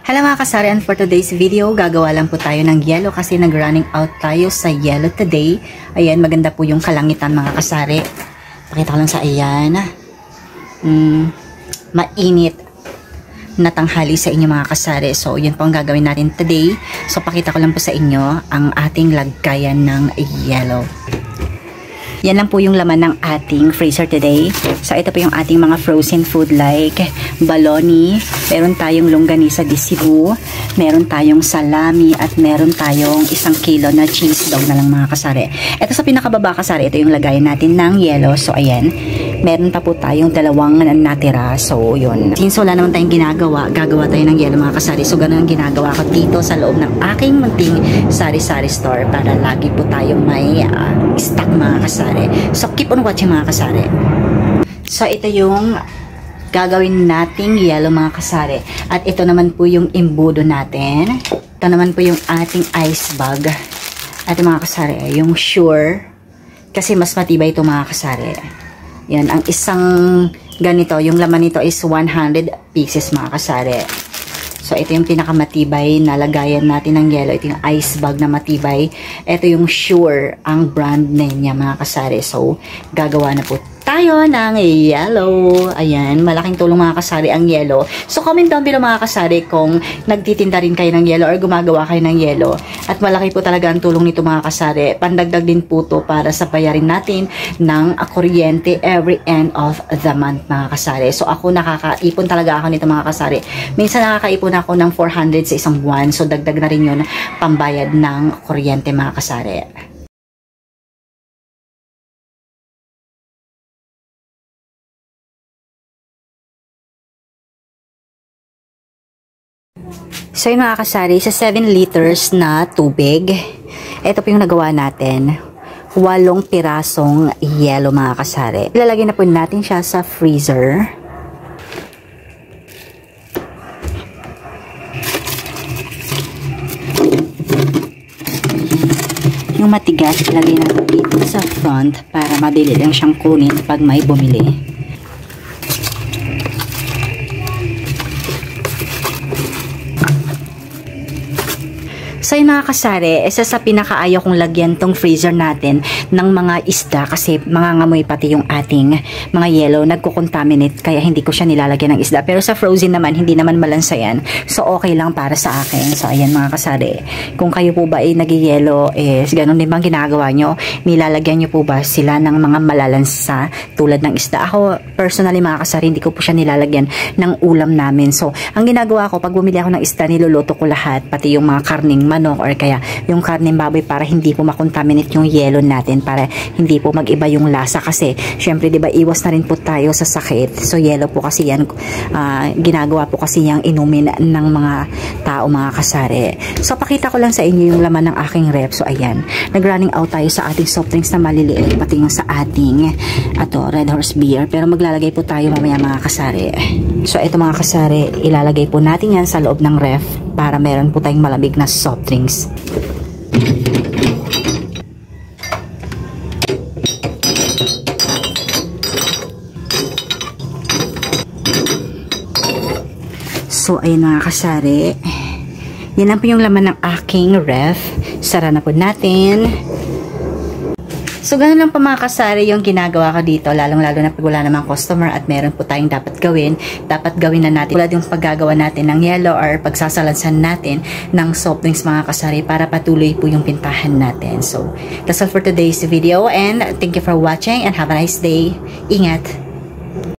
Hello mga kasari, and for today's video, gagawa lang po tayo ng yelo kasi nag-running out tayo sa yelo today. Ayan, maganda po yung kalangitan mga kasari. Pakita ko lang sa ayan. Mainit na tanghali sa inyo mga kasari. So, yun po ang gagawin natin today. So, pakita ko lang po sa inyo ang ating lagayan ng yelo. Yan lang po yung laman ng ating freezer today. So, ito po yung ating mga frozen food like baloney, meron tayong longganisa de Cebu, meron tayong salami, at meron tayong 1 kilo na cheese dog na lang mga kasari. Ito sa pinakababa kasari, ito yung lagayan natin ng yelo. So, ayan. Meron pa po tayong 2 natira. So, yun. Since wala naman tayong ginagawa, gagawa tayo ng yelo mga kasari. So, ganun ang ginagawa ko dito sa loob ng aking munting sari-sari store para lagi po tayong may stock mga kasari. So, keep on watching mga kasari. So, ito yung gagawin nating yelo mga kasari. At ito naman po yung imbudo natin. Ito naman po yung ating ice bag. At mga kasari, yung Sure. Kasi mas matibay ito mga kasari. Yan, ang isang ganito, yung laman nito is 100 pieces mga kasari. So, ito yung pinakamatibay na lagayan natin ng yelo. Ito yung ice bag na matibay. Ito yung Sure, ang brand name niya mga kasari. So, gagawa na po tayo ng yelo. Ayan, malaking tulong mga kasari ang yelo. So, comment down below mga kasari kung nagtitinda rin kayo ng yelo or gumagawa kayo ng yelo. At malaki po talaga ang tulong nito mga kasari. Pandagdag din po to para sa bayarin natin ng kuryente every end of the month mga kasari. So, ako nakakaipon talaga ako nito mga kasari. Minsan nakakaipon ako ng 400 sa isang buwan. So, dagdag na rin yun pambayad ng kuryente mga kasari. So, yung mga kasari, sa 7 liters na tubig, ito po yung nagawa natin. 8 pirasong yelo mga kasari. Ilalagay na po natin siya sa freezer. Yung matigas, ilagay na po dito sa front para mabili lang siyang kunin pag may bumili. So, yung mga kasari, isa sa pinakaayaw kong lagyan tong freezer natin ng mga isda kasi mangangamoy pati yung ating mga yelo, nagko-contaminate kaya hindi ko siya nilalagyan ng isda. Pero sa frozen naman, hindi naman malansa yan. So, okay lang para sa akin. So, ayan mga kasari. Kung kayo po ba ay nag-yelo, ganun din bang ginagawa nyo? Nilalagyan nyo po ba sila ng mga malalansa tulad ng isda? Ako, personally mga kasari, hindi ko po siya nilalagyan ng ulam namin. So, ang ginagawa ko, pag bumili ako ng isda, niluluto ko lahat, pati yung mga karning manok or kaya yung karneng baboy para hindi po makontaminate yung yelo natin, para hindi po mag-iba yung lasa kasi syempre 'di ba iwas na rin po tayo sa sakit. So yelo po kasi yan ginagawa po kasi yang inumin ng mga tao mga kasari. So pakita ko lang sa inyo yung laman ng aking rep. So ayan, nag-running out tayo sa ating soft drinks na maliliit pati yung sa ating Red Horse beer, pero maglalagay po tayo mamaya mga kasari. So ito mga kasari, ilalagay po natin yan sa loob ng ref para meron po tayong malamig na soft drinks. So, ayun mga kasari. Yan lang po yung laman ng aking ref. Sara na po natin. So, ganun lang po mga kasari yung ginagawa ko dito, lalong-lalo na pag wala namang customer at meron po tayong dapat gawin na natin. Tulad yung paggagawa natin ng yelo or pagsasalansan natin ng soft drinks mga kasari para patuloy po yung pintahan natin. So, that's all for today's video and thank you for watching and have a nice day. Ingat!